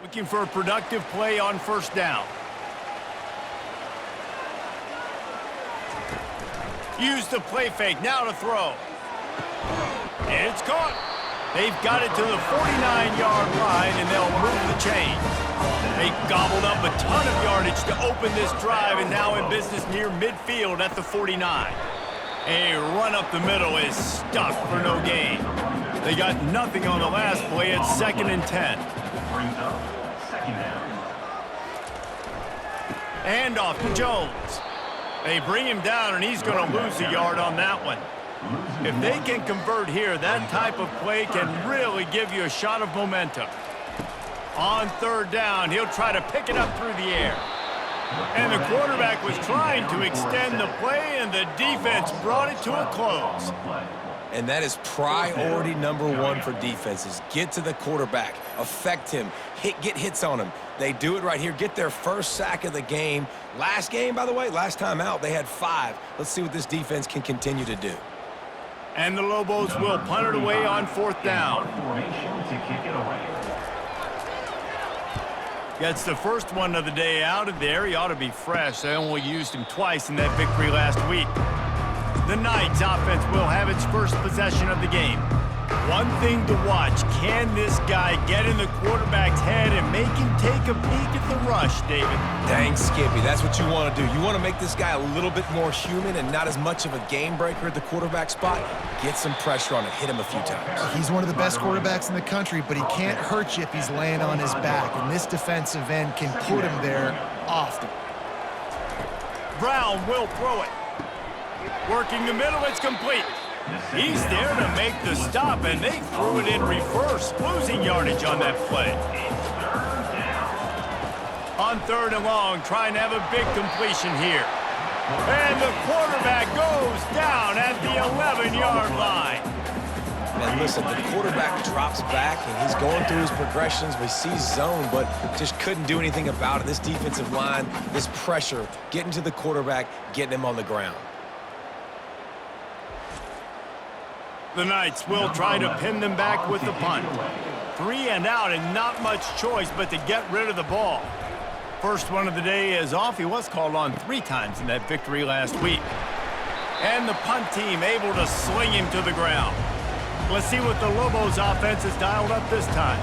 Looking for a productive play on first down. Use the play fake, now to throw. It's caught. They've got it to the 49-yard line, and they'll move the chains. They gobbled up a ton of yardage to open this drive, and now in business near midfield at the 49. A run up the middle is stuck for no gain. They got nothing on the last play. It's 2nd and 10. And off to Jones. They bring him down, and he's going to lose a yard on that one. If they can convert here, that type of play can really give you a shot of momentum. On 3rd down, he'll try to pick it up through the air. And the quarterback was trying to extend the play, and the defense brought it to a close. And that is priority number 1 for defenses. Get to the quarterback, affect him, get hits on him. They do it right here, get their first sack of the game. Last game, by the way, last time out, they had 5. Let's see what this defense can continue to do. And the Lobos will punt it away on 4th down. Gets the first one of the day out of there. He ought to be fresh. They only used him twice in that victory last week. The Knights offense will have its first possession of the game. One thing to watch, can this guy get in the quarterback's head and make him take a peek at the rush, David? Dang, Skippy, that's what you want to do. You want to make this guy a little bit more human and not as much of a game breaker at the quarterback spot. Get some pressure on it, hit him a few times. He's one of the best quarterbacks in the country, but he can't hurt you if he's laying on his back, and this defensive end can put him there often. Brown will throw it. Working the middle, it's complete. He's there to make the stop, and they threw it in reverse, losing yardage on that play. On 3rd and long, trying to have a big completion here. And the quarterback goes down at the 11-yard line. And listen, the quarterback drops back, and he's going through his progressions. We see zone, but just couldn't do anything about it. This defensive line, this pressure, getting to the quarterback, getting him on the ground. The Knights will try to pin them back with the punt. 3 and out, and not much choice but to get rid of the ball. First one of the day is off. He was called on 3 times in that victory last week. And the punt team able to sling him to the ground. Let's see what the Lobos offense has dialed up this time.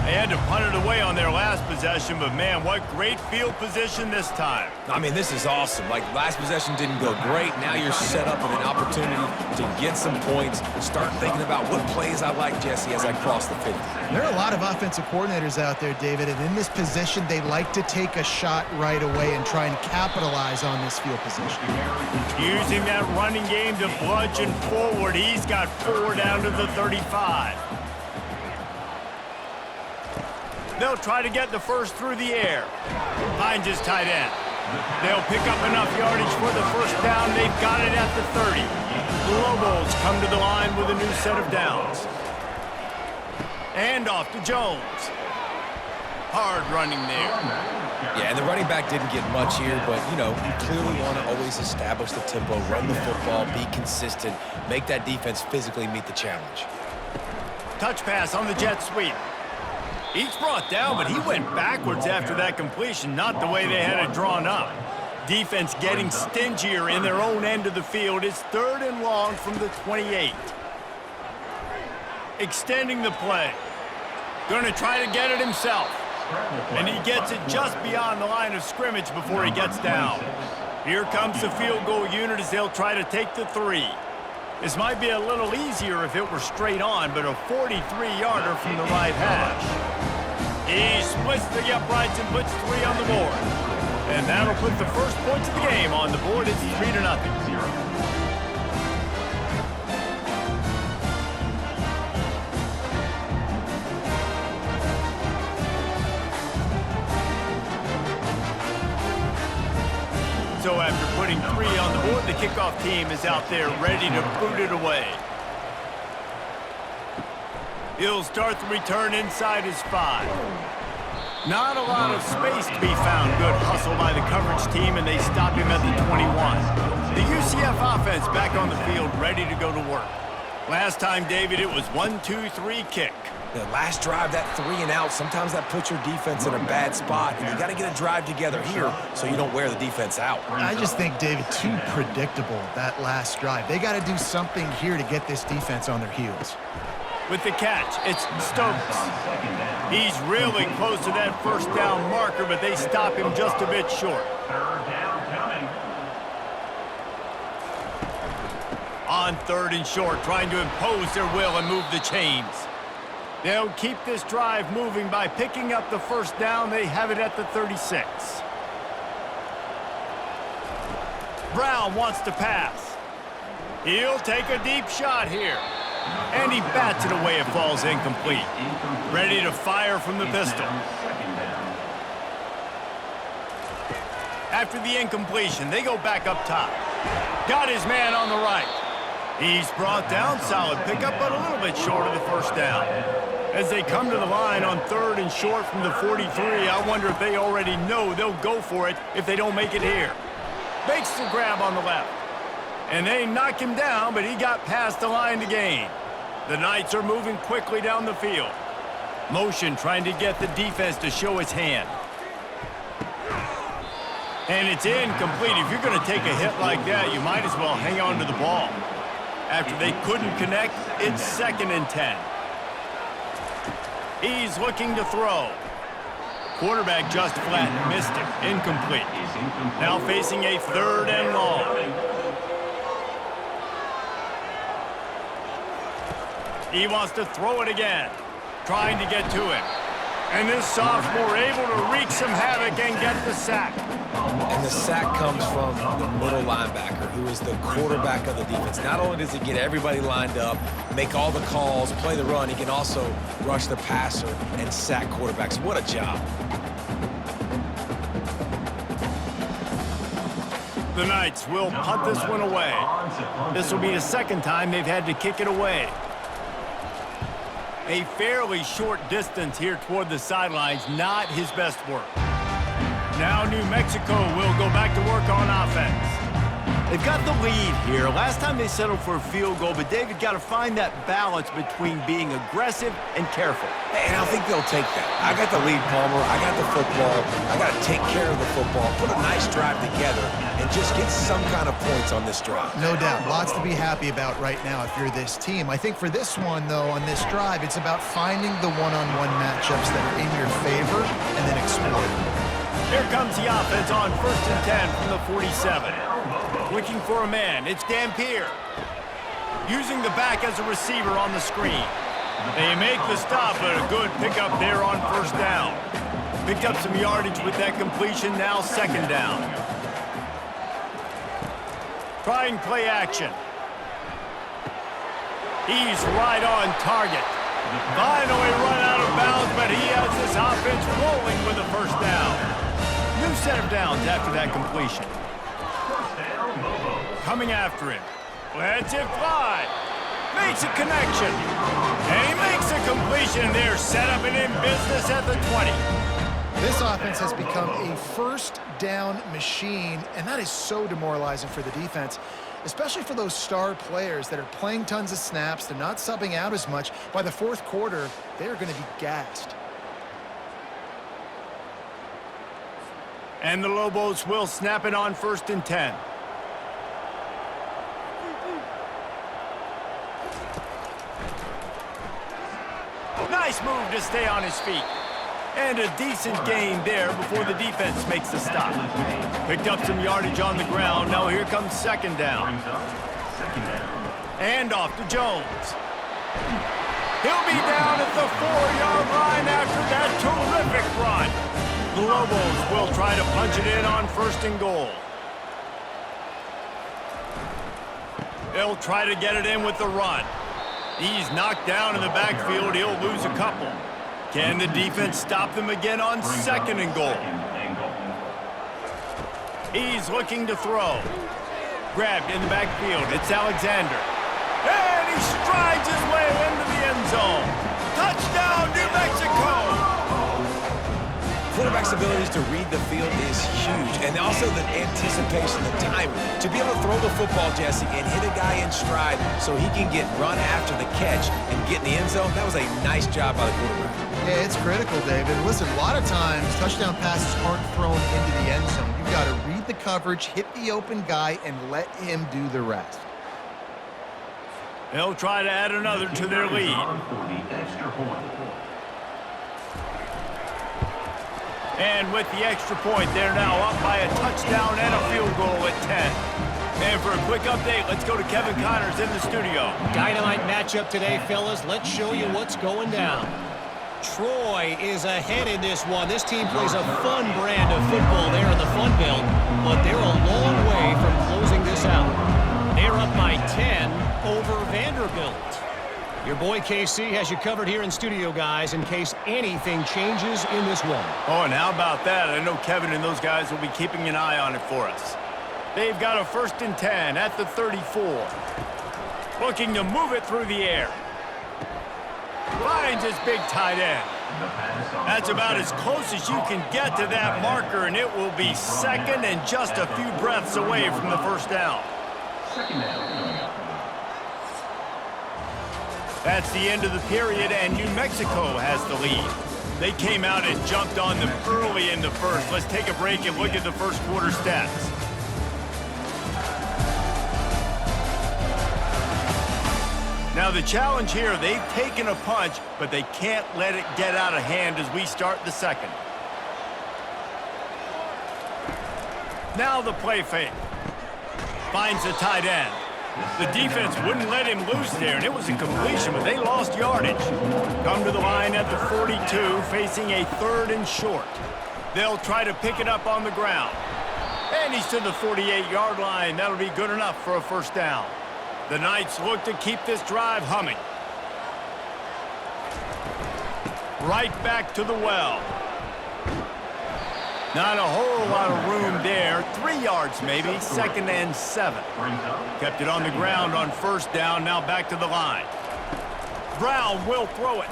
They had to punt it away on their last possession, but man, what great field position this time. I mean, this is awesome. Like, last possession didn't go great. Now you're set up with an opportunity to get some points. Start thinking about what plays I like, Jesse, as I cross the 50. There are a lot of offensive coordinators out there, David, and in this position, they like to take a shot right away and try and capitalize on this field position. Using that running game to bludgeon forward, he's got 4 down to the 35. They'll try to get the first through the air. Finds his tight end. They'll pick up enough yardage for the first down. They've got it at the 30. The Lobos come to the line with a new set of downs. And off to Jones. Hard running there. Yeah, and the running back didn't get much here, but, you know, you clearly want to always establish the tempo, run the football, be consistent, make that defense physically meet the challenge. Touch pass on the jet sweep. He's brought down, but he went backwards after that completion, not the way they had it drawn up. Defense getting stingier in their own end of the field. It's 3rd and long from the 28. Extending the play. Going to try to get it himself. And he gets it just beyond the line of scrimmage before he gets down. Here comes the field goal unit as they'll try to take the 3. This might be a little easier if it were straight on, but a 43-yarder from the right hash. He splits the uprights and puts 3 on the board. And that'll put the first points of the game on the board. It's 3-0. So after putting 3 on the board, the kickoff team is out there ready to boot it away. He'll start the return inside his 5. Not a lot of space to be found. Good hustle by the coverage team, and they stop him at the 21. The UCF offense back on the field, ready to go to work. Last time, David, it was 1-2-3 kick. The last drive, that 3 and out, sometimes that puts your defense in a bad spot, and you got to get a drive together here so you don't wear the defense out. I just think, David, too predictable, that last drive. They got to do something here to get this defense on their heels. With the catch, it's Stokes. He's really close to that first down marker, but they stop him just a bit short. On 3rd and short, trying to impose their will and move the chains. They'll keep this drive moving by picking up the first down. They have it at the 36. Brown wants to pass. He'll take a deep shot here. And he bats it away. It falls incomplete. Ready to fire from the pistol. After the incompletion, they go back up top. Got his man on the right. He's brought down. Solid pickup, but a little bit short of the first down. As they come to the line on 3rd and short from the 43, I wonder if they already know they'll go for it if they don't make it here. Makes the grab on the left. And they knock him down, but he got past the line to gain. The Knights are moving quickly down the field. Motion trying to get the defense to show its hand. And it's incomplete. If you're going to take a hit like that, you might as well hang on to the ball. After they couldn't connect, it's 2nd and 10. He's looking to throw. Quarterback just flat, missed it, incomplete. Now facing a 3rd and long. He wants to throw it again, trying to get to him. And this sophomore able to wreak some havoc and get the sack. And the sack comes from the middle linebacker, who is the quarterback of the defense. Not only does he get everybody lined up, make all the calls, play the run, he can also rush the passer and sack quarterbacks. What a job. The Knights will punt this one away. This will be the 2nd time they've had to kick it away. A fairly short distance here toward the sidelines, not his best work. Now New Mexico will go back to work on offense. They've got the lead here. Last time they settled for a field goal, but David got to find that balance between being aggressive and careful. And I think they'll take that. I got the lead, Palmer. I got the football. I got to take care of the football, put a nice drive together, and just get some kind of points on this drive. No doubt. Lots to be happy about right now if you're this team. I think for this one, though, on this drive, it's about finding the one-on-one matchups that are in your favor and then exploiting them. Here comes the offense on 1st and 10 from the 47. Looking for a man. It's Dampier. Using the back as a receiver on the screen. They make the stop, but a good pickup there on 1st down. Picked up some yardage with that completion, now 2nd down. Trying play action. He's right on target. Finally run out of bounds, but he has this offense rolling with a 1st down. New set of downs after that completion. Coming after him. Lets it fly. Makes a connection. And he makes a completion. They're set up and in business at the 20. This offense has become a 1st down machine, and that is so demoralizing for the defense, especially for those star players that are playing tons of snaps. They're not subbing out as much. By the 4th quarter, they're going to be gassed. And the Lobos will snap it on 1st and 10. Nice move to stay on his feet. And a decent gain there before the defense makes the stop. Picked up some yardage on the ground. Now here comes 2nd down. And off to Jones. He'll be down at the 4-yard line after that terrific run. The Lobos will try to punch it in on 1st and goal. They'll try to get it in with the run. He's knocked down in the backfield. He'll lose a couple. Can the defense stop them again on 2nd and goal? He's looking to throw. Grabbed in the backfield. It's Alexander. And he strides his way into the end zone. Touchdown, New Mexico! Quarterbacks have abilities to read the field is huge. And also the anticipation, the timing. To be able to throw the football, Jesse, and hit a guy in stride so he can get run after the catch and get in the end zone, that was a nice job by the quarterback. Yeah, it's critical, David. Listen, a lot of times touchdown passes aren't thrown into the end zone. You've got to read the coverage, hit the open guy, and let him do the rest. They'll try to add another to their lead. And with the extra point, they're now up by a touchdown and a field goal at 10. And for a quick update, let's go to Kevin Connors in the studio. Dynamite matchup today, fellas. Let's show you what's going down. Troy is ahead in this one. This team plays a fun brand of football there in the Fun Belt, but they're a long way from closing this out. They're up by 10 over Vanderbilt. Your boy KC has you covered here in studio, guys, in case anything changes in this one. Oh, and how about that? I know Kevin and those guys will be keeping an eye on it for us. They've got a 1st and 10 at the 34. Looking to move it through the air. Finds his big tight end. That's about as close as you can get to that marker, and it will be second and just a few breaths away from the first down. That's the end of the period, and New Mexico has the lead. They came out and jumped on them early in the first. Let's take a break and look at the first quarter stats. Now the challenge here, they've taken a punch, but they can't let it get out of hand as we start the second. Now the play fake. Finds the tight end. The defense wouldn't let him loose there, and it was a completion, but they lost yardage. Come to the line at the 42, facing a 3rd and short. They'll try to pick it up on the ground. And he's to the 48-yard line. That'll be good enough for a first down. The Knights look to keep this drive humming. Right back to the well. Not a whole lot of room there. 3 yards maybe, 2nd and 7. Kept it on the ground on first down, now back to the line. Brown will throw it.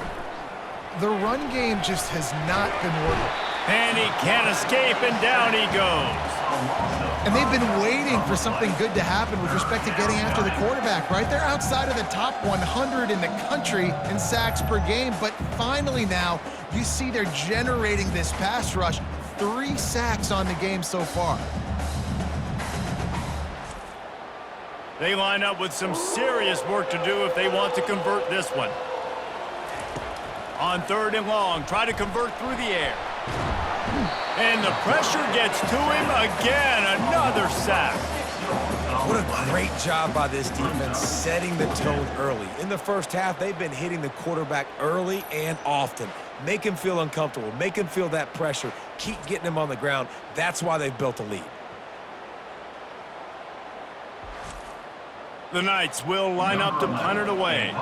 The run game just has not been working. And he can't escape, and down he goes. And they've been waiting for something good to happen with respect to getting after the quarterback, right? They're outside of the top 100 in the country in sacks per game, but finally now you see they're generating this pass rush. 3 sacks on the game so far. They line up with some serious work to do if they want to convert this one. On 3rd and long, try to convert through the air. And the pressure gets to him again. Another sack. What a great job by this defense setting the tone early. In the first half, they've been hitting the quarterback early and often. Make him feel uncomfortable. Make him feel that pressure. Keep getting him on the ground. That's why they've built a lead. The Knights will line up to punt it away.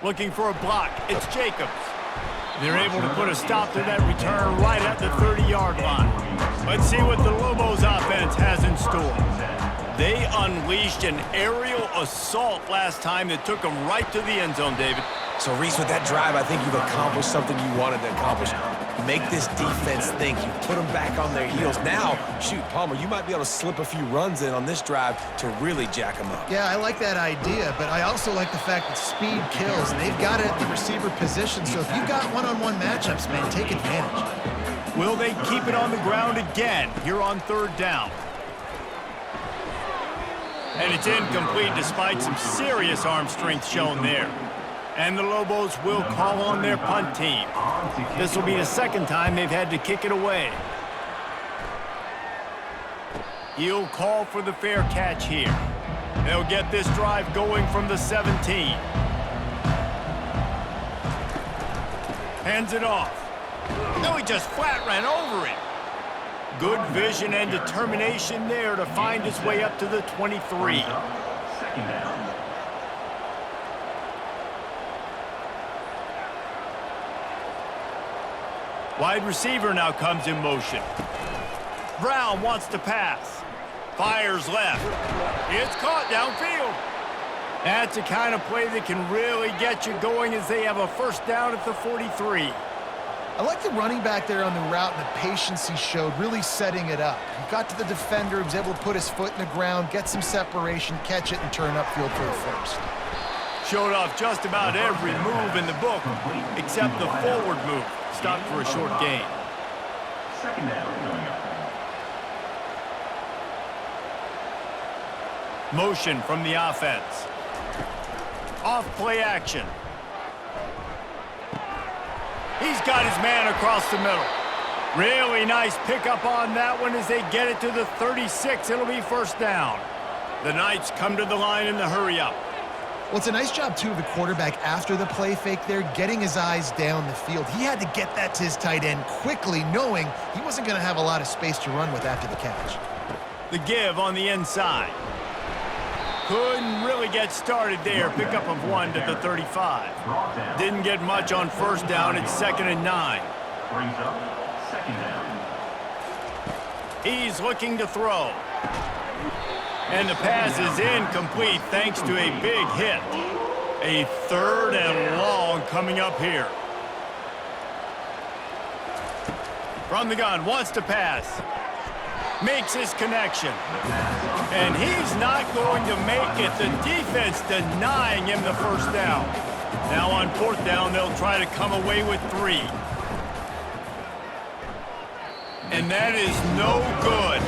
Looking for a block. It's Jacobs. They're able to put a stop to that return right at the 30-yard line. Let's see what the Lobos offense has in store. They unleashed an aerial assault last time that took them right to the end zone, David. So, Reese, with that drive, I think you've accomplished something you wanted to accomplish. Make this defense think. You put them back on their heels. Now, shoot, Palmer, you might be able to slip a few runs in on this drive to really jack them up. Yeah, I like that idea, but I also like the fact that speed kills. And they've got it at the receiver position, so if you've got one-on-one matchups, man, take advantage. Will they keep it on the ground again here on 3rd down? And it's incomplete despite some serious arm strength shown there. And the Lobos will call on their punt team. This will be the 2nd time they've had to kick it away. He'll call for the fair catch here. They'll get this drive going from the 17. Hands it off. No, he just flat ran over him. Good vision and determination there to find his way up to the 23. 2nd down. Wide receiver now comes in motion. Brown wants to pass. Fires left. It's caught downfield. That's the kind of play that can really get you going as they have a first down at the 43. I like the running back there on the route and the patience he showed, really setting it up. He got to the defender, he was able to put his foot in the ground, get some separation, catch it, and turn upfield for the first. Showed off just about every move in the book, except the forward move. Stopped for a short gain. Second down. Motion from the offense. Off play action. He's got his man across the middle. Really nice pickup on that one as they get it to the 36. It'll be first down. The Knights come to the line in the hurry-up. Well, it's a nice job, too, of the quarterback after the play fake there, getting his eyes down the field. He had to get that to his tight end quickly, knowing he wasn't going to have a lot of space to run with after the catch. The give on the inside. Couldn't really get started there. Pickup of 1 to the 35. Didn't get much on first down. It's 2nd and 9. Brings up second down. He's looking to throw. And the pass is incomplete thanks to a big hit. A 3rd and long coming up here. From the gun, wants to pass. Makes his connection. And he's not going to make it. The defense denying him the first down. Now on 4th down, they'll try to come away with 3. And that is no good.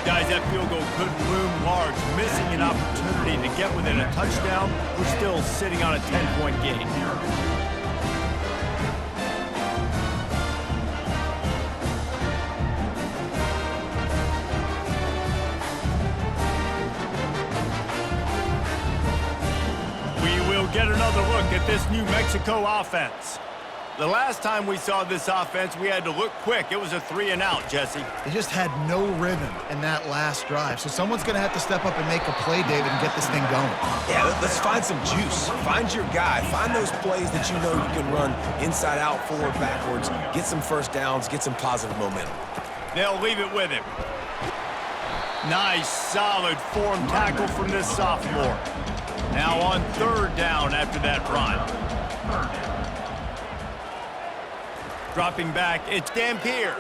Guys, that field goal could loom large. Missing an opportunity to get within a touchdown. We're still sitting on a 10-point game. Get another look at this New Mexico offense. The last time we saw this offense, we had to look quick. It was a 3-and-out, Jesse. They just had no rhythm in that last drive. So someone's going to have to step up and make a play, David, and get this thing going. Yeah, let's find some juice. Find your guy. Find those plays that you know you can run inside out, forward, backwards. Get some first downs. Get some positive momentum. They'll leave it with him. Nice, solid form tackle from this sophomore. Now on 3rd down after that run. Dropping back, it's Dampier.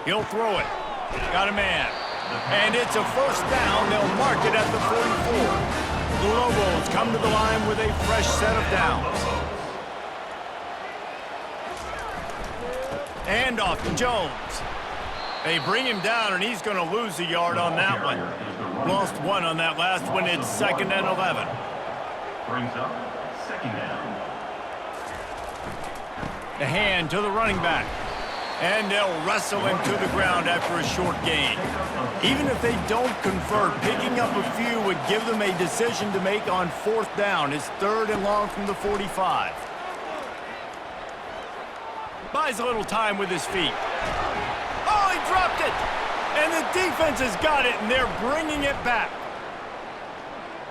He'll throw it. Got a man. And it's a first down. They'll mark it at the 44. The Lobos come to the line with a fresh set of downs. And off to Jones. They bring him down, and he's going to lose a yard on that one. Lost 1 on that last one. It's 2nd and 11. Brings up second down. The hand to the running back. And they'll wrestle him to the ground after a short gain. Even if they don't convert, picking up a few would give them a decision to make on 4th down. It's 3rd and long from the 45. Buys a little time with his feet. Oh, he dropped it! And the defense has got it, and they're bringing it back.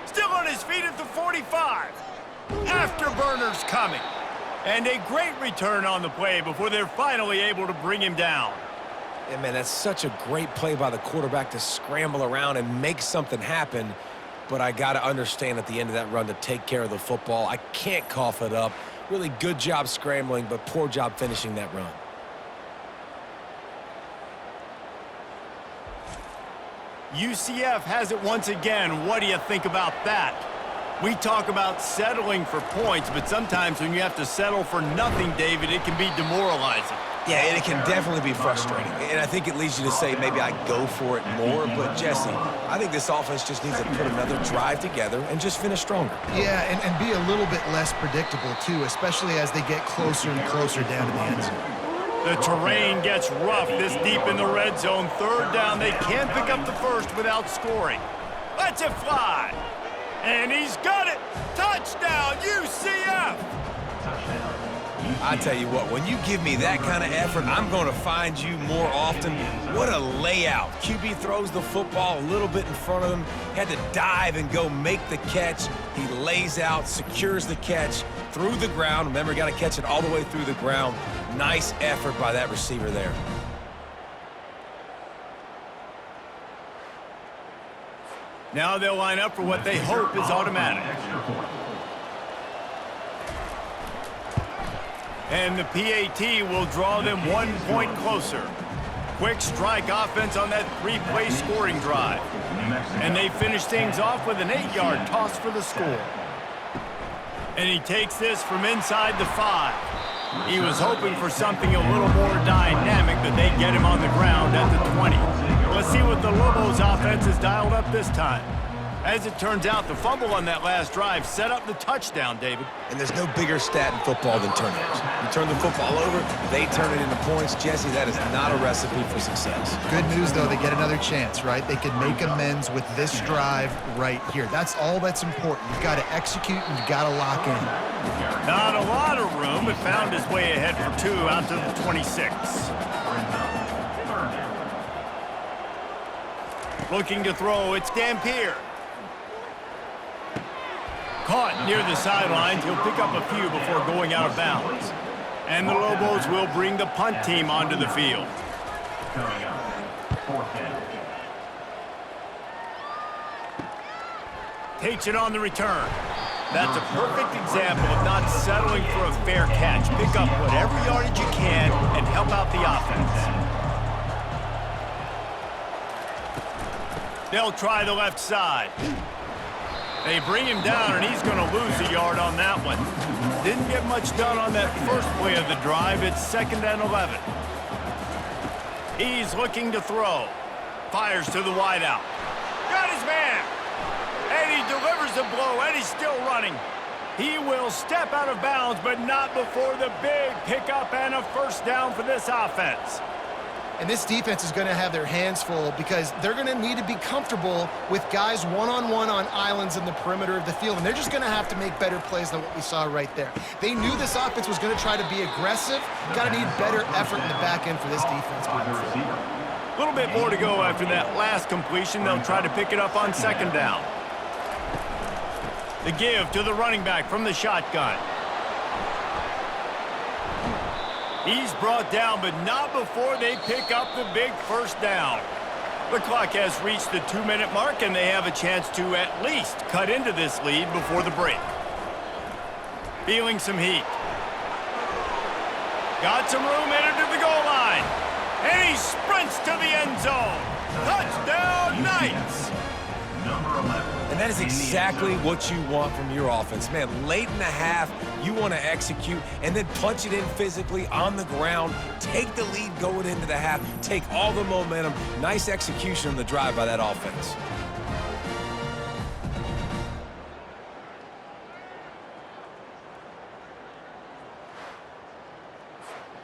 Still on his feet at the 45. Afterburners coming. And a great return on the play before they're finally able to bring him down. Yeah, man, that's such a great play by the quarterback to scramble around and make something happen. But I got to understand at the end of that run to take care of the football. I can't cough it up. Really good job scrambling, but poor job finishing that run. UCF has it once again. What do you think about that? We talk about settling for points, but sometimes when you have to settle for nothing, David, it can be demoralizing. Yeah, and it can definitely be frustrating. And I think it leads you to say maybe I go for it more. But, Jesse, I think this offense just needs to put another drive together and just finish stronger. Yeah, and be a little bit less predictable, too, especially as they get closer and closer down to the end zone. The terrain gets rough this deep in the red zone. 3rd down, they can't pick up the first without scoring. Lets it fly. And he's got it. Touchdown, UCF. I tell you what, when you give me that kind of effort, I'm going to find you more often. What a layout. QB throws the football a little bit in front of him. Had to dive and go make the catch. He lays out, secures the catch through the ground. Remember, got to catch it all the way through the ground. Nice effort by that receiver there. Now they'll line up for what they hope is automatic. Extra point. And the PAT will draw them 1 point closer. Quick strike offense on that 3-play scoring drive. New Mexico. And they finish things off with an 8-yard toss for the score. And he takes this from inside the 5. He was hoping for something a little more dynamic, but they get him on the ground at the 20. Let's see what the Lobos offense has dialed up this time. As it turns out, the fumble on that last drive set up the touchdown, David. And there's no bigger stat in football than turnovers. You turn the football over, they turn it into points. Jesse, that is not a recipe for success. Good news, though, they get another chance, right? They can make amends with this drive right here. That's all that's important. You've got to execute and you've got to lock in. Not a lot of room, but found his way ahead for 2 out to the 26. Looking to throw, it's Dampier. Caught near the sidelines, he'll pick up a few before going out of bounds. And the Lobos will bring the punt team onto the field. Coming up, 4th down. Takes it on the return. That's a perfect example of not settling for a fair catch. Pick up whatever yardage you can and help out the offense. They'll try the left side. They bring him down, and he's going to lose a yard on that one. Didn't get much done on that first play of the drive. It's 2nd and 11. He's looking to throw. Fires to the wideout. Got his man. And he delivers the blow, and he's still running. He will step out of bounds, but not before the big pickup and a first down for this offense. And this defense is going to have their hands full because they're going to need to be comfortable with guys one-on-one on islands in the perimeter of the field. And they're just going to have to make better plays than what we saw right there. They knew this offense was going to try to be aggressive. Got to need better effort in the back end for this defense. A little bit more to go after that last completion. They'll try to pick it up on 2nd down. The give to the running back from the shotgun. He's brought down, but not before they pick up the big first down. The clock has reached the 2-minute mark, and they have a chance to at least cut into this lead before the break. Feeling some heat. Got some room headed to the goal line. And he sprints to the end zone. Touchdown, Knights! Number 11. And that is exactly what you want from your offense. Man, late in the half, you want to execute and then punch it in physically on the ground. Take the lead going into the half. Take all the momentum. Nice execution on the drive by that offense.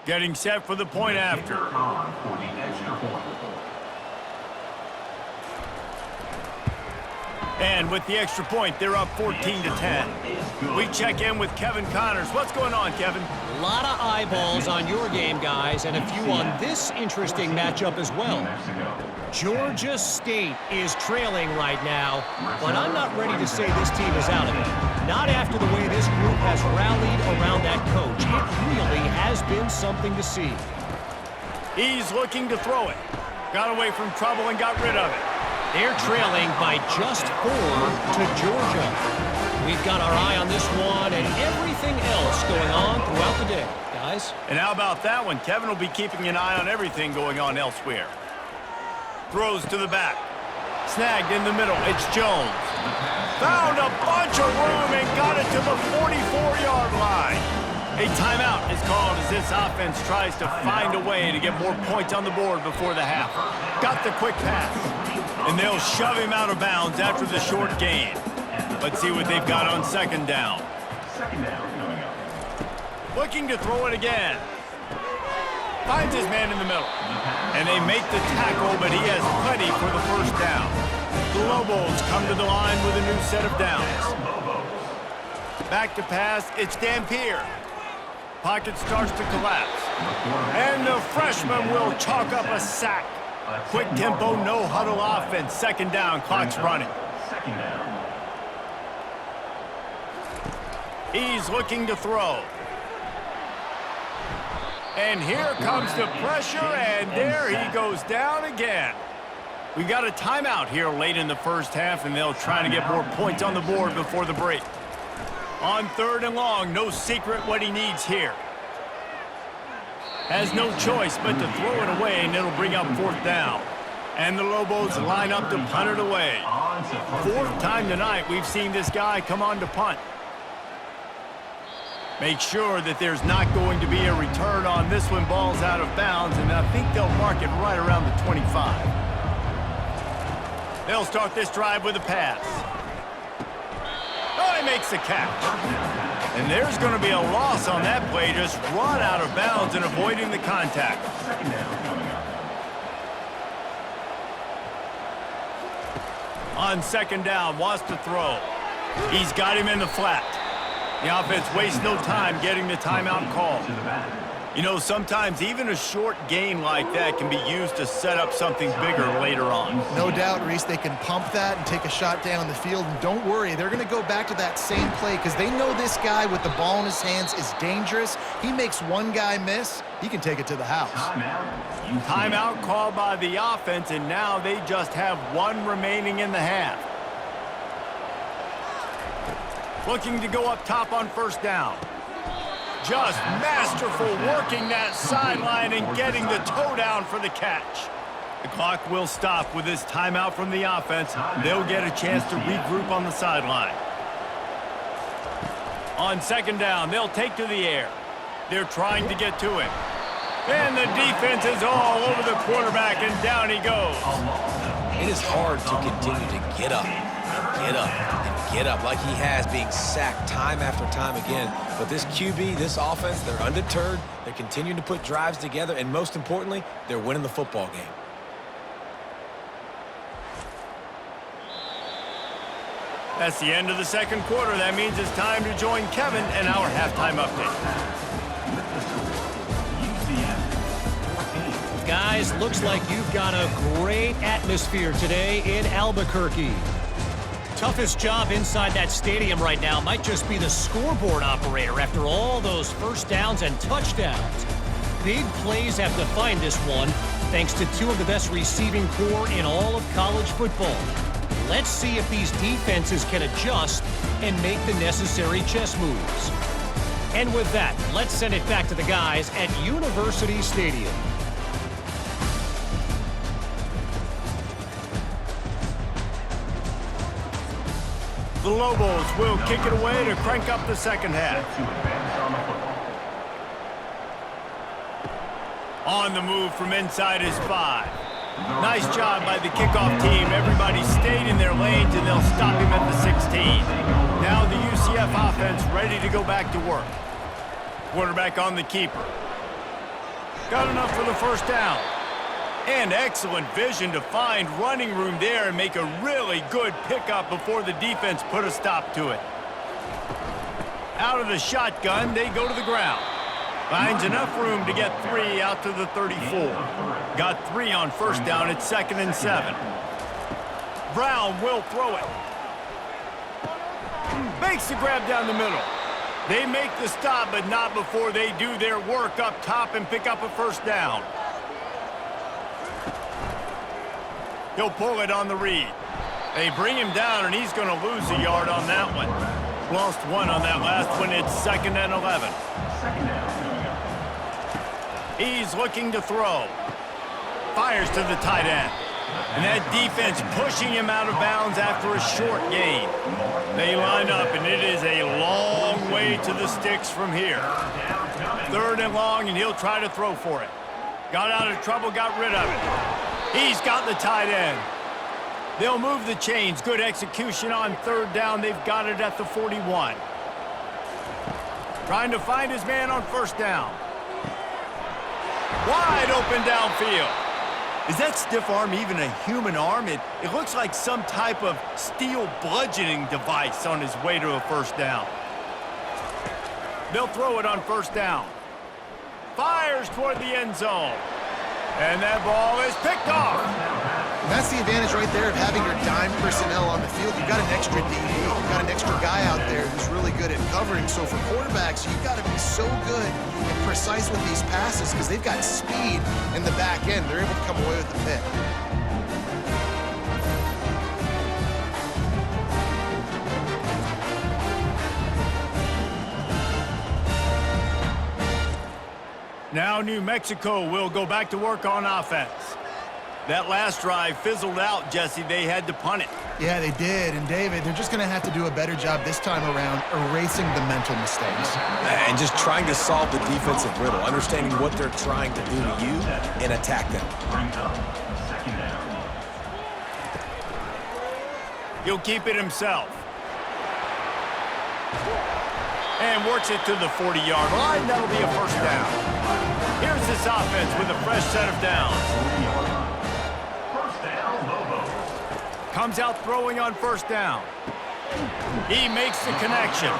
Getting set for the point after. On for the extra point. And with the extra point, they're up 14-10. We check in with Kevin Connors. What's going on, Kevin? A lot of eyeballs on your game, guys, and a few on this interesting matchup as well. Georgia State is trailing right now, but I'm not ready to say this team is out of it. Not after the way this group has rallied around that coach. It really has been something to see. He's looking to throw it. Got away from trouble and got rid of it. They're trailing by just 4 to Georgia. We've got our eye on this one and everything else going on throughout the day, guys. And how about that one? Kevin will be keeping an eye on everything going on elsewhere. Throws to the back. Snagged in the middle. It's Jones. Found a bunch of room and got it to the 44-yard line. A timeout is called as this offense tries to find a way to get more points on the board before the half. Got the quick pass. And they'll shove him out of bounds after the short gain. Let's see what they've got on 2nd down. 2nd down coming up. Looking to throw it again. Finds his man in the middle. And they make the tackle, but he has plenty for the first down. The Lobos come to the line with a new set of downs. Back to pass, it's Dampier. Pocket starts to collapse. And the freshman will chalk up a sack. Quick tempo, no huddle offense. 2nd down, clock's running. 2nd down. He's looking to throw. And here comes the pressure, and there he goes down again. We got a timeout here late in the first half, and they'll try to get more points on the board before the break. On 3rd and long, no secret what he needs here. Has no choice but to throw it away, and it'll bring up 4th down. And the Lobos line up to punt it away. 4th time tonight we've seen this guy come on to punt. Make sure that there's not going to be a return on this when ball's out of bounds, and I think they'll mark it right around the 25. They'll start this drive with a pass. Oh, he makes the catch. And there's going to be a loss on that play, just run out of bounds and avoiding the contact. Second down coming up. On 2nd down, wants to throw. He's got him in the flat. The offense wastes no time getting the timeout call. To the back. You know, sometimes even a short gain like that can be used to set up something bigger later on. No doubt, Reese, they can pump that and take a shot down the field. And don't worry, they're going to go back to that same play because they know this guy with the ball in his hands is dangerous. He makes one guy miss, he can take it to the house. Timeout. UCF. Timeout called by the offense, and now they just have 1 remaining in the half. Looking to go up top on 1st down. Just masterful working that sideline and getting the toe down for the catch. The clock will stop with this timeout from the offense. They'll get a chance to regroup on the sideline. On 2nd down, they'll take to the air. They're trying to get to him. And the defense is all over the quarterback, and down he goes. It is hard to continue to get up, and get up like he has, being sacked time after time again. But this QB, this offense, they're undeterred. They're continuing to put drives together, and most importantly, they're winning the football game. That's the end of the 2nd quarter. That means it's time to join Kevin and our halftime update. Guys, looks like you've got a great atmosphere today in Albuquerque. Toughest job inside that stadium right now might just be the scoreboard operator after all those first downs and touchdowns. Big plays have defined this one, thanks to 2 of the best receiving corps in all of college football. Let's see if these defenses can adjust and make the necessary chess moves. And with that, let's send it back to the guys at University Stadium. The Lobos will kick it away to crank up the 2nd half. To advance on the football. On the move from inside his 5. Nice job by the kickoff team. Everybody stayed in their lanes, and they'll stop him at the 16. Now the UCF offense ready to go back to work. Quarterback on the keeper. Got enough for the 1st down. And excellent vision to find running room there and make a really good pickup before the defense put a stop to it. Out of the shotgun, they go to the ground. Finds enough room to get 3 out to the 34. Got 3 on 1st down. It's 2nd and 7. Brown will throw it. Makes the grab down the middle. They make the stop, but not before they do their work up top and pick up a 1st down. He'll pull it on the read. They bring him down, and he's going to lose a yard on that one. Lost 1 on that last one. It's 2nd and 11. Second down coming up. He's looking to throw. Fires to the tight end. And that defense pushing him out of bounds after a short gain. They line up, and it is a long way to the sticks from here. 3rd and long, and he'll try to throw for it. Got out of trouble, got rid of it. He's got the tight end. They'll move the chains. Good execution on 3rd down. They've got it at the 41. Trying to find his man on 1st down. Wide open downfield. Is that stiff arm even a human arm? It looks like some type of steel bludgeoning device on his way to a 1st down. They'll throw it on 1st down. Fires toward the end zone. And that ball is picked off. And that's the advantage right there of having your dime personnel on the field. You've got an extra DB. You've got an extra guy out there who's really good at covering. So for quarterbacks, you've got to be so good and precise with these passes because they've got speed in the back end. They're able to come away with the pick. Now New Mexico will go back to work on offense. That last drive fizzled out, Jesse. They had to punt it. Yeah, they did. And, David, they're just going to have to do a better job this time around erasing the mental mistakes. And just trying to solve the defensive riddle, understanding what they're trying to do to you and attack them. Brings up second down. He'll keep it himself. And works it to the 40-yard line. That'll be a first down. Here's this offense with a fresh set of downs. First down, Lobos. Comes out throwing on first down. He makes the connection.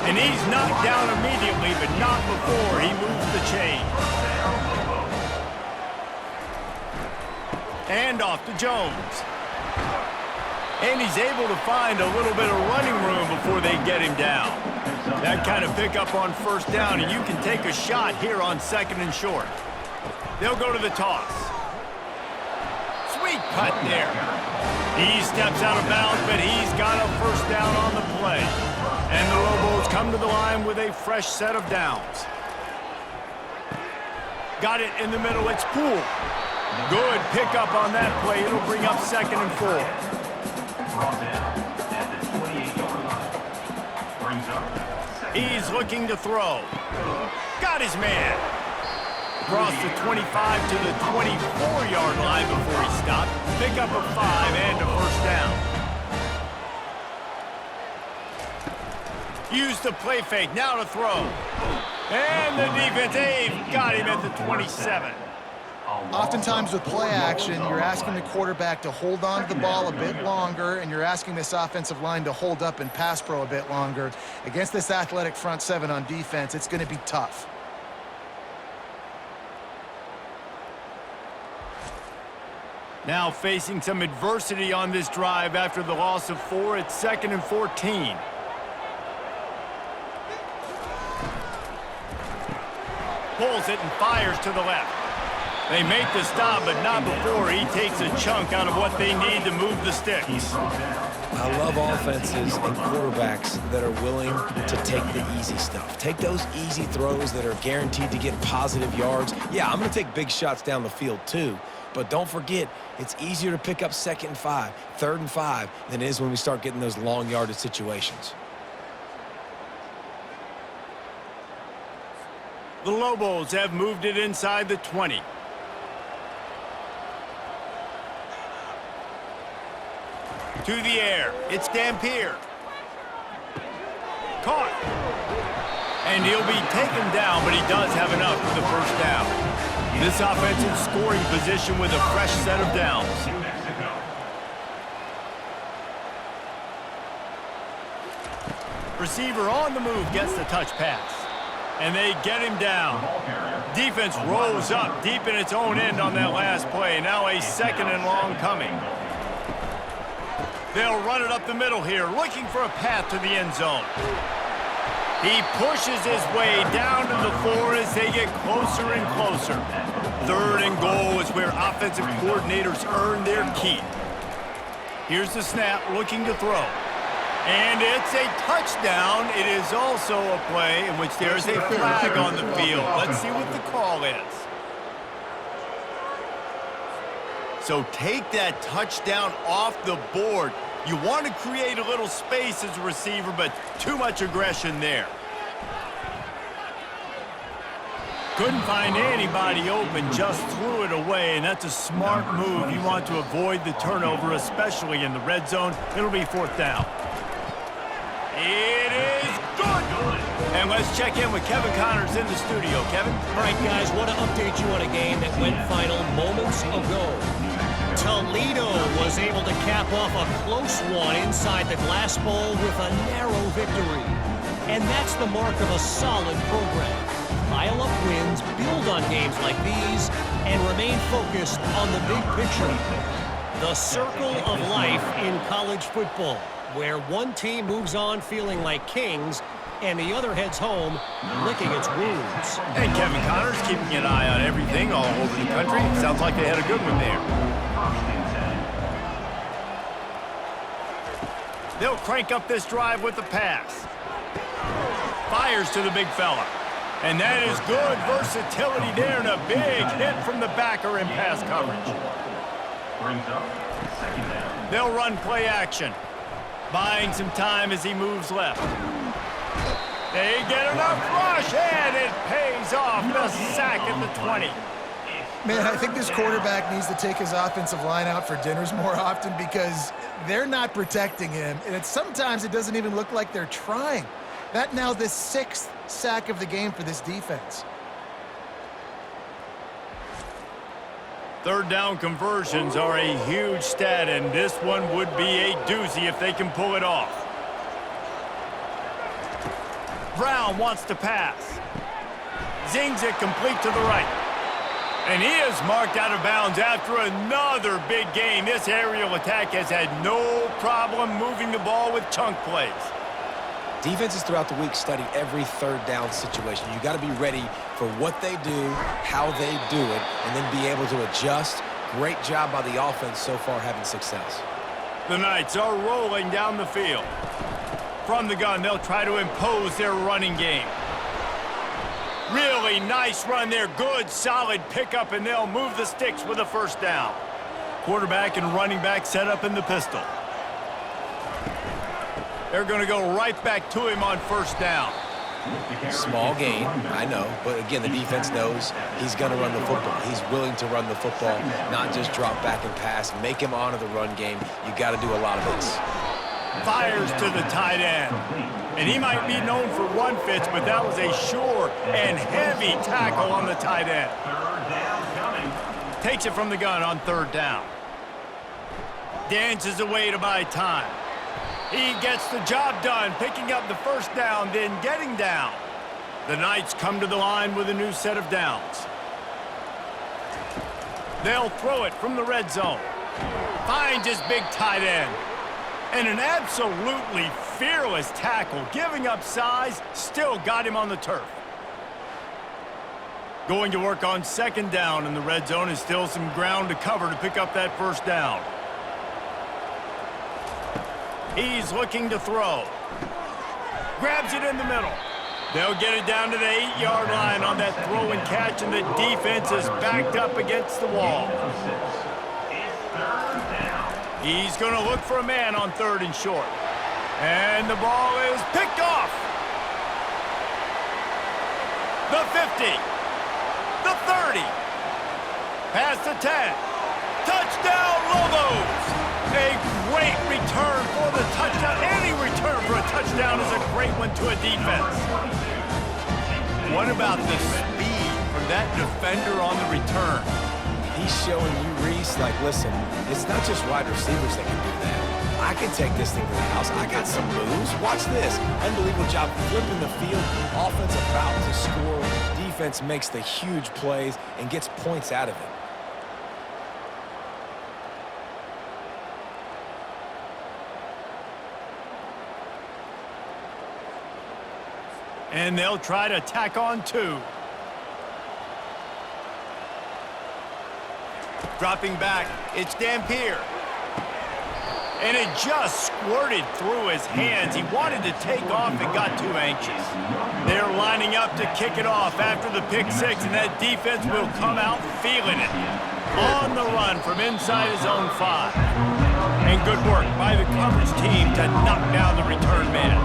And he's knocked down immediately, but not before he moves the chain. And off to Jones. And he's able to find a little bit of running room before they get him down. That kind of pickup on first down, and you can take a shot here on second and short. They'll go to the toss. Sweet cut there. He steps out of bounds, but he's got a first down on the play. And the Lobos come to the line with a fresh set of downs. Got it in the middle. It's Poole. Good pickup on that play. It'll bring up second and 4. Brought down at the 28-yard line. Brings up second He's down. looking to throw. Got his man. Across the 25 to the 24-yard line before he stopped. Pick up a 5 and a first down. Use the play fake. Now to throw. And the defense, they've got him at the 27. Oftentimes with play action, you're asking the quarterback to hold on to the ball a bit longer, and you're asking this offensive line to hold up and pass pro a bit longer. Against this athletic front seven on defense, it's going to be tough. Now facing some adversity on this drive after the loss of 4. It's second and 14. Pulls it and fires to the left. They make the stop, but not before he takes a chunk out of what they need to move the sticks. I love offenses and quarterbacks that are willing to take the easy stuff. Take those easy throws that are guaranteed to get positive yards. Yeah, I'm going to take big shots down the field too, but don't forget, it's easier to pick up second and 5, third and 5 than it is when we start getting those long yardage situations. The Lobos have moved it inside the 20. To the air. It's Dampier. Caught. And he'll be taken down, but he does have enough for the first down. This offensive scoring position with a fresh set of downs. New Mexico. Receiver on the move gets the touch pass. And they get him down. Defense rolls up deep in its own end on that last play. Now a second and long coming. They'll run it up the middle here, looking for a path to the end zone. He pushes his way down to the 4 as they get closer and closer. Third and goal is where offensive coordinators earn their keep. Here's the snap, looking to throw. And it's a touchdown. It is also a play in which there's a flag on the field. Let's see what the call is. So take that touchdown off the board. You want to create a little space as a receiver, but too much aggression there. Couldn't find anybody open, just threw it away, and that's a smart move. You want to avoid the turnover, especially in the red zone. It'll be fourth down. It is good. And let's check in with Kevin Connors in the studio. Kevin? All right, guys, want to update you on a game that went final moments ago. Toledo was able to cap off a close one inside the Glass Bowl with a narrow victory. And that's the mark of a solid program. Pile up wins, build on games like these, and remain focused on the big picture. The circle of life in college football, where one team moves on feeling like kings and the other heads home licking its wounds. And Kevin Connors keeping an eye on everything all over the country. Sounds like they had a good one there. They'll crank up this drive with the pass. Fires to the big fella. And that is good versatility there and a big hit from the backer in pass coverage. Brings up second down. They'll run play action, buying some time as he moves left. They get enough rush, and it pays off. The sack at the 20. Man, I think this quarterback needs to take his offensive line out for dinners more often because they're not protecting him, and sometimes it doesn't even look like they're trying. That now the 6th sack of the game for this defense. Third down conversions are a huge stat, and this one would be a doozy if they can pull it off. Brown wants to pass. Zings it complete to the right. And he is marked out of bounds after another big gain. This aerial attack has had no problem moving the ball with chunk plays. Defenses throughout the week study every third down situation. You got to be ready for what they do, how they do it, and then be able to adjust. Great job by the offense so far having success. The Knights are rolling down the field. From the gun, they'll try to impose their running game. Really nice run there. Good, solid pickup, and they'll move the sticks with a first down. Quarterback and running back set up in the pistol. They're going to go right back to him on first down. Small gain, I know, but again, the defense knows he's going to run the football. He's willing to run the football, not just drop back and pass, make him honor the run game. You got to do a lot of this. Fires to the tight end. And he might be known for run fits, but that was a sure and heavy tackle on the tight end. Third down coming. Takes it from the gun on third down. Dances away to buy time. He gets the job done, picking up the first down, then getting down. The Knights come to the line with a new set of downs. They'll throw it from the red zone. Finds his big tight end. And an absolutely fearless tackle, giving up size, still got him on the turf. Going to work on second down in the red zone is still some ground to cover to pick up that first down. He's looking to throw. Grabs it in the middle. They'll get it down to the 8-yard line on that throw and catch, and the defense is backed up against the wall. He's going to look for a man on third and short. And the ball is picked off. The 50. The 30. Past the 10. Touchdown, Lobos! A great return for the touchdown. Any return for a touchdown is a great one to a defense. What about the speed from that defender on the return? He's showing you, Reese, like, listen, it's not just wide receivers that can do that. I can take this thing to the house. I got some moves. Watch this. Unbelievable job flipping the field. Offense about to score. Defense makes the huge plays and gets points out of it. And they'll try to tack on two. Dropping back, it's Dampier. And it just squirted through his hands. He wanted to take off and got too anxious. They're lining up to kick it off after the pick six, and that defense will come out feeling it. On the run from inside his own 5. And good work by the coverage team to knock down the return man.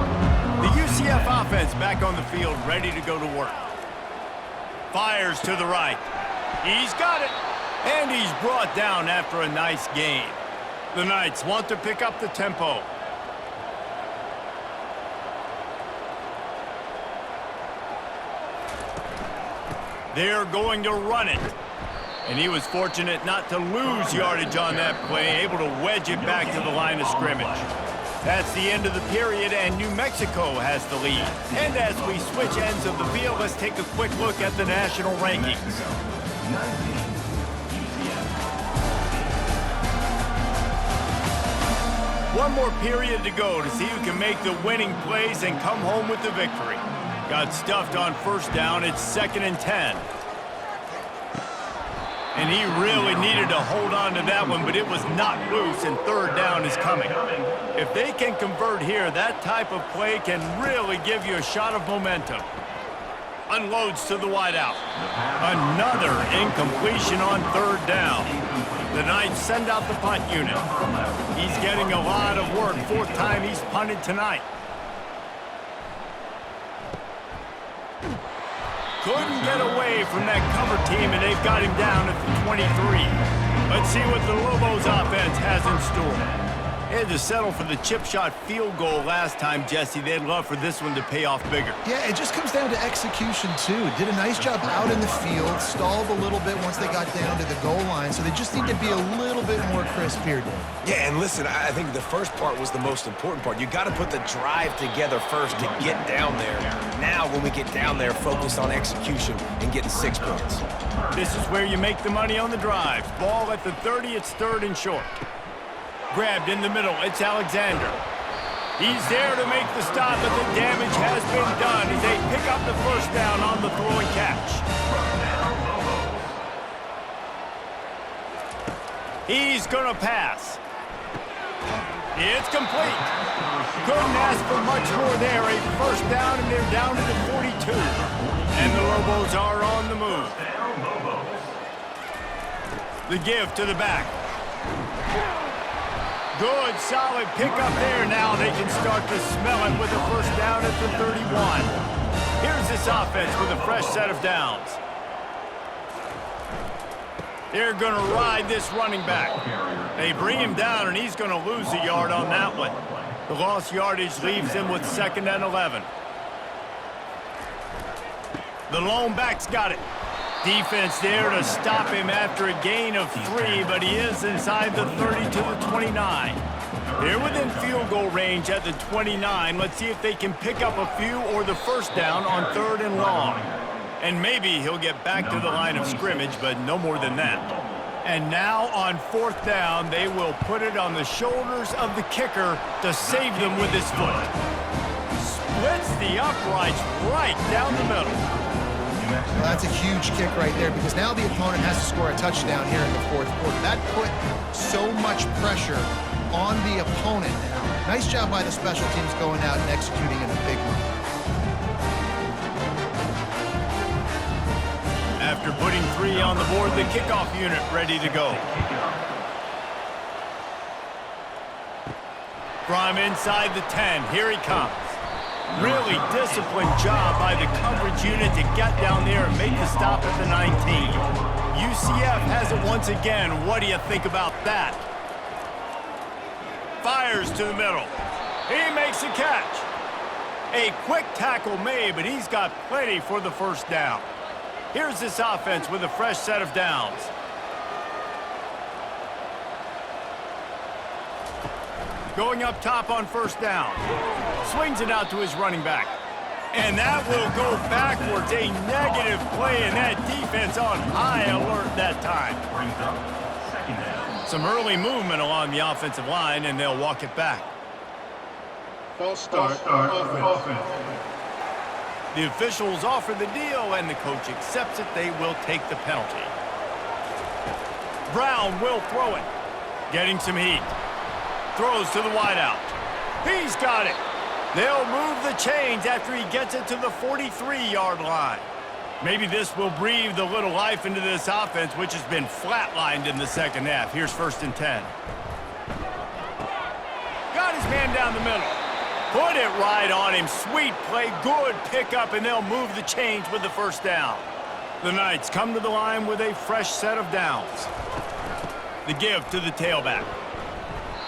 The UCF offense back on the field, ready to go to work. Fires to the right. He's got it. And he's brought down after a nice gain. The Knights want to pick up the tempo. They're going to run it. And he was fortunate not to lose yardage on that play, able to wedge it back to the line of scrimmage. That's the end of the period, and New Mexico has the lead. And as we switch ends of the field, let's take a quick look at the national rankings. One more period to go to see who can make the winning plays and come home with the victory. Got stuffed on first down. It's 2nd and 10. And he really needed to hold on to that one, but it was knocked loose, and third down is coming. If they can convert here, that type of play can really give you a shot of momentum. Unloads to the wideout. Another incompletion on third down. The Knights send out the punt unit. He's getting a lot of work. Fourth time he's punted tonight. Couldn't get away from that cover team, and they've got him down at the 23. Let's see what the Lobos offense has in store. They had to settle for the chip shot field goal last time, Jesse. They'd love for this one to pay off bigger. Yeah, it just comes down to execution, too. Did a nice job out in the field, stalled a little bit once they got down to the goal line, so they just need to be a little bit more crisp here, Dave. Yeah, and listen, I think the first part was the most important part. You got to put the drive together first to get down there. Now, when we get down there, focus on execution and getting 6 points. This is where you make the money on the drives. Ball at the 30, it's third and short. Grabbed in the middle, it's Alexander. He's there to make the stop, but the damage has been done as they pick up the first down on the throw and catch. He's gonna pass. It's complete. Couldn't ask for much more there. A first down, and they're down to the 42. And the Lobos are on the move. The give to the back. Good, solid pickup there. Now they can start to smell it with a first down at the 31. Here's this offense with a fresh set of downs. They're going to ride this running back. They bring him down, and he's going to lose a yard on that one. The lost yardage leaves him with 2nd and 11. The lone back's got it. Defense there to stop him after a gain of 3, but he is inside the 30 to the 29. They're within field goal range at the 29. Let's see if they can pick up a few or the first down on 3rd and long. And maybe he'll get back to the line of scrimmage, but no more than that. And now on 4th down, they will put it on the shoulders of the kicker to save them with his foot. Splits the uprights right down the middle. Well, that's a huge kick right there because now the opponent has to score a touchdown here in the 4th quarter. That put so much pressure on the opponent now. Nice job by the special teams going out and executing in a big one. After putting 3 on the board, the kickoff unit ready to go. From inside the 10, here he comes. Really disciplined job by the coverage unit to get down there and make the stop at the 19. UCF has it once again. What do you think about that? Fires to the middle. He makes a catch. A quick tackle made, but he's got plenty for the first down. Here's this offense with a fresh set of downs. Going up top on first down. Swings it out to his running back. And that will go backwards. A negative play, and that defense on high alert that time. Some early movement along the offensive line, and they'll walk it back. False start offense. The officials offer the deal, and the coach accepts it. They will take the penalty. Brown will throw it. Getting some heat. Throws to the wideout. He's got it. They'll move the chains after he gets it to the 43-yard line. Maybe this will breathe a little life into this offense, which has been flatlined in the second half. Here's 1st and 10. Got his man down the middle. Put it right on him. Sweet play. Good pickup, and they'll move the chains with the first down. The Knights come to the line with a fresh set of downs. The give to the tailback.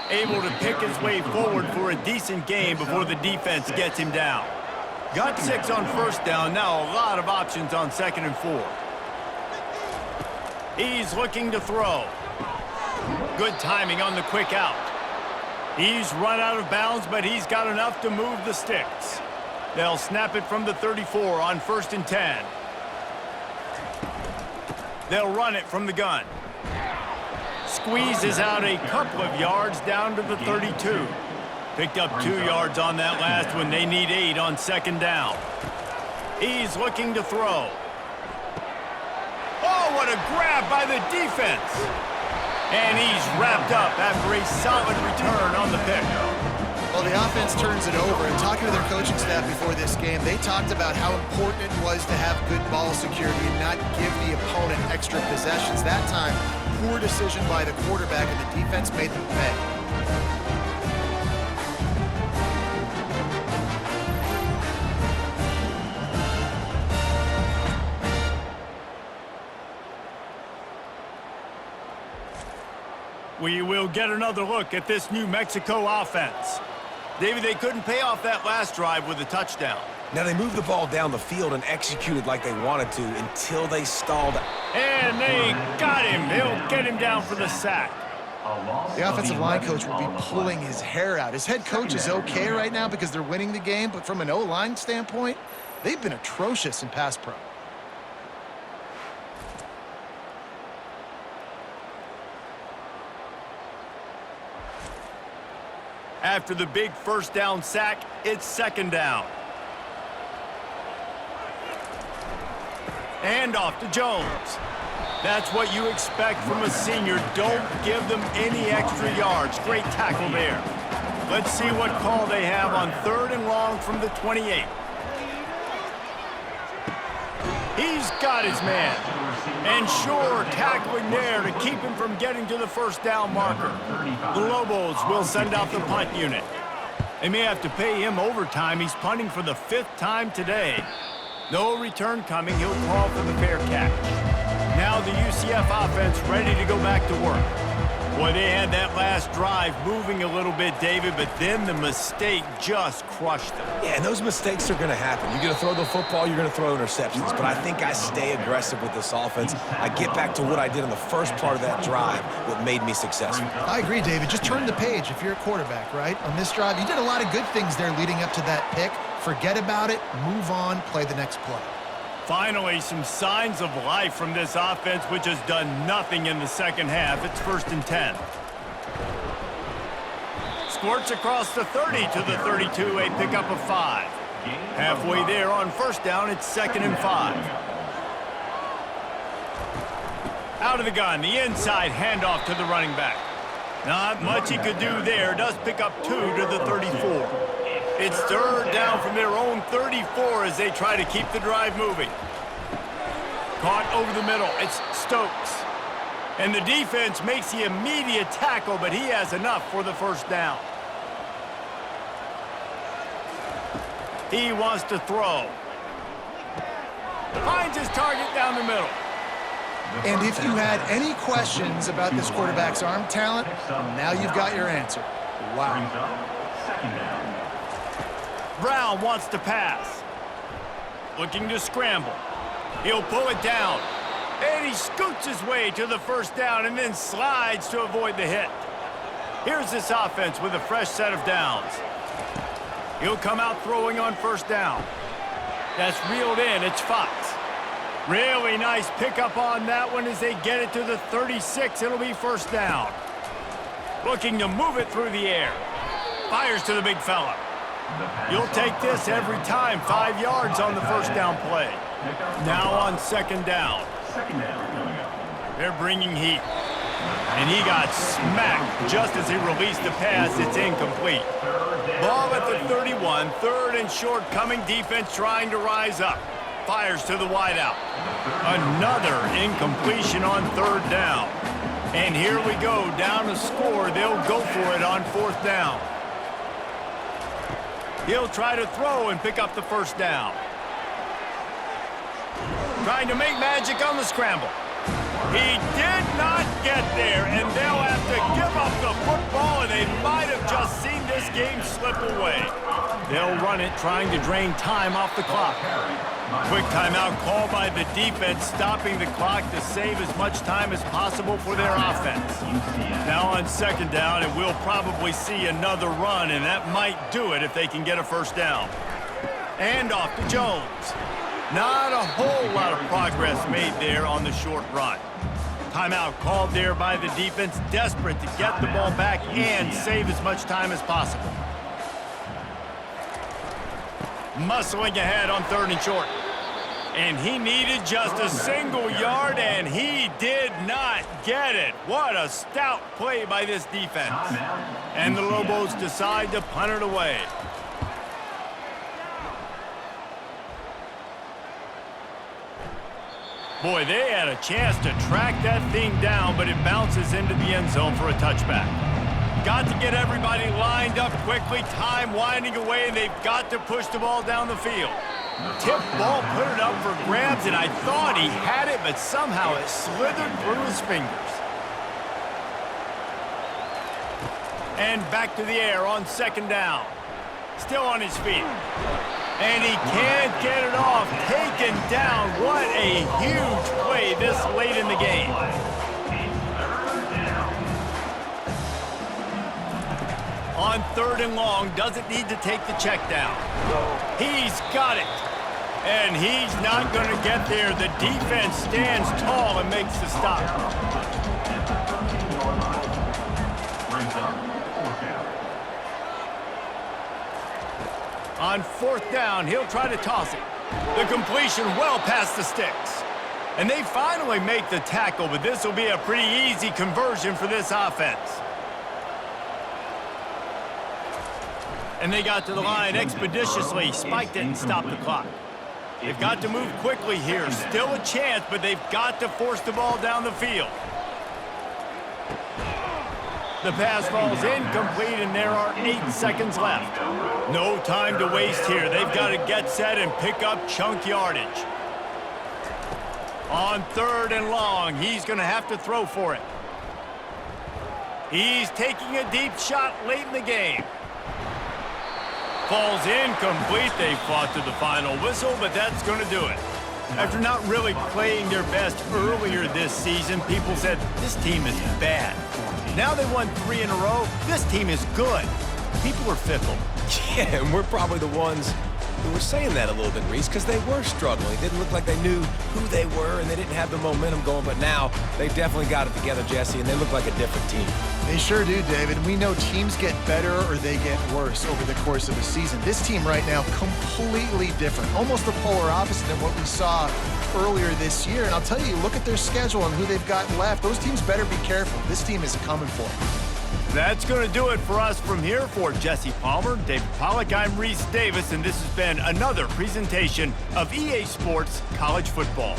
Able to pick his way forward for a decent game before the defense gets him down. Got 6 on first down. Now a lot of options on 2nd and 4. He's looking to throw. Good timing on the quick out. He's run out of bounds, but he's got enough to move the sticks. They'll snap it from the 34 on 1st and 10. They'll run it from the gun. Squeezes out a couple of yards down to the 32. Picked up 2 yards on that last one. They need 8 on 2nd down. He's looking to throw. Oh, what a grab by the defense. And he's wrapped up after a solid return on the pick. Well, the offense turns it over, and talking to their coaching staff before this game, they talked about how important it was to have good ball security and not give the opponent extra possessions. That time, poor decision by the quarterback, and the defense made them pay. We will get another look at this New Mexico offense. David, they couldn't pay off that last drive with a touchdown. Now, they moved the ball down the field and executed like they wanted to until they stalled. And they got him. They'll get him down for the sack. The offensive line coach will be pulling his hair out. His head coach is okay right now because they're winning the game, but from an O-line standpoint, they've been atrocious in pass pro. After the big first down sack, it's second down. And off to Jones. That's what you expect from a senior. Don't give them any extra yards. Great tackle there. Let's see what call they have on 3rd and long from the 28. He's got his man. And sure, tackling there to keep him from getting to the first down marker. The Lobos will send out the punt unit. They may have to pay him overtime. He's punting for the 5th time today. No return coming. He'll call for the fair catch. Now the UCF offense ready to go back to work. Boy, they had that last drive moving a little bit, David, but then the mistake just crushed them. Yeah, and those mistakes are going to happen. You're going to throw the football, you're going to throw interceptions. But I think I stay aggressive with this offense. I get back to what I did in the first part of that drive, what made me successful. I agree, David. Just turn the page if you're a quarterback, right? On this drive, you did a lot of good things there leading up to that pick. Forget about it, move on, play the next play. Finally, some signs of life from this offense, which has done nothing in the second half. It's 1st and 10. Squirts across the 30 to the 32, a pickup of 5. Halfway there on first down, it's 2nd and 5. Out of the gun, the inside handoff to the running back. Not much he could do there. Does pick up 2 to the 34. It's 3rd down from their own 34 as they try to keep the drive moving. Caught over the middle. It's Stokes. And the defense makes the immediate tackle, but he has enough for the first down. He wants to throw. Finds his target down the middle. And if you had any questions about this quarterback's arm talent, now you've got your answer. Wow. Brown wants to pass. Looking to scramble. He'll pull it down. And he scoots his way to the first down and then slides to avoid the hit. Here's this offense with a fresh set of downs. He'll come out throwing on first down. That's reeled in. It's Fox. Really nice pickup on that one as they get it to the 36. It'll be first down. Looking to move it through the air. Fires to the big fella. You'll take this every time. 5 yards on the first down play. Now on second down. They're bringing heat. And he got smacked just as he released the pass. It's incomplete. Ball at the 31. 3rd and short coming. Defense trying to rise up. Fires to the wideout. Another incompletion on 3rd down. And here we go. Down to score. They'll go for it on 4th down. He'll try to throw and pick up the first down. Trying to make magic on the scramble. He did not get there, and they'll have to give up the football, and they might have just seen this game slip away. They'll run it, trying to drain time off the clock. Quick timeout called by the defense, stopping the clock to save as much time as possible for their offense. Now on second down, and we'll probably see another run, and that might do it if they can get a first down. And off to Jones. Not a whole lot of progress made there on the short run. Timeout called there by the defense, desperate to get the ball back and save as much time as possible. Muscling ahead on 3rd and short. And he needed just a single yard, and he did not get it. What a stout play by this defense. And the Lobos decide to punt it away. Boy, they had a chance to track that thing down, but it bounces into the end zone for a touchback. Got to get everybody lined up quickly, time winding away, and they've got to push the ball down the field. Tip ball, put it up for grabs, and I thought he had it, but somehow it slithered through his fingers. And back to the air on second down. Still on his feet. And he can't get it off. Taken down. What a huge play this late in the game. On third and long, doesn't need to take the check down. He's got it. And he's not going to get there. The defense stands tall and makes the stop. On fourth down, he'll try to toss it. The completion well past the sticks. And they finally make the tackle, but this will be a pretty easy conversion for this offense. And they got to the line expeditiously, spiked it and stopped the clock. They've got to move quickly here. Still a chance, but they've got to force the ball down the field. The pass falls incomplete, and there are 8 seconds left. No time to waste here. They've got to get set and pick up chunk yardage. On third and long, he's going to have to throw for it. He's taking a deep shot late in the game. Falls incomplete. They fought to the final whistle, but that's going to do it. After not really playing their best earlier this season, people said, this team is bad. Now they won 3 in a row. This team is good. People are fickle. Yeah, and we're probably the ones who were saying that a little bit, Reese, because they were struggling. It didn't look like they knew who they were, and they didn't have the momentum going. But now they definitely got it together, Jesse, and they look like a different team. They sure do, David. We know teams get better or they get worse over the course of a season. This team right now, completely different. Almost the polar opposite than what we saw earlier this year. And I'll tell you, look at their schedule and who they've got left. Those teams better be careful. This team is coming for them. That's going to do it for us from here. For Jesse Palmer, David Pollack, I'm Reese Davis, and this has been another presentation of EA Sports College Football.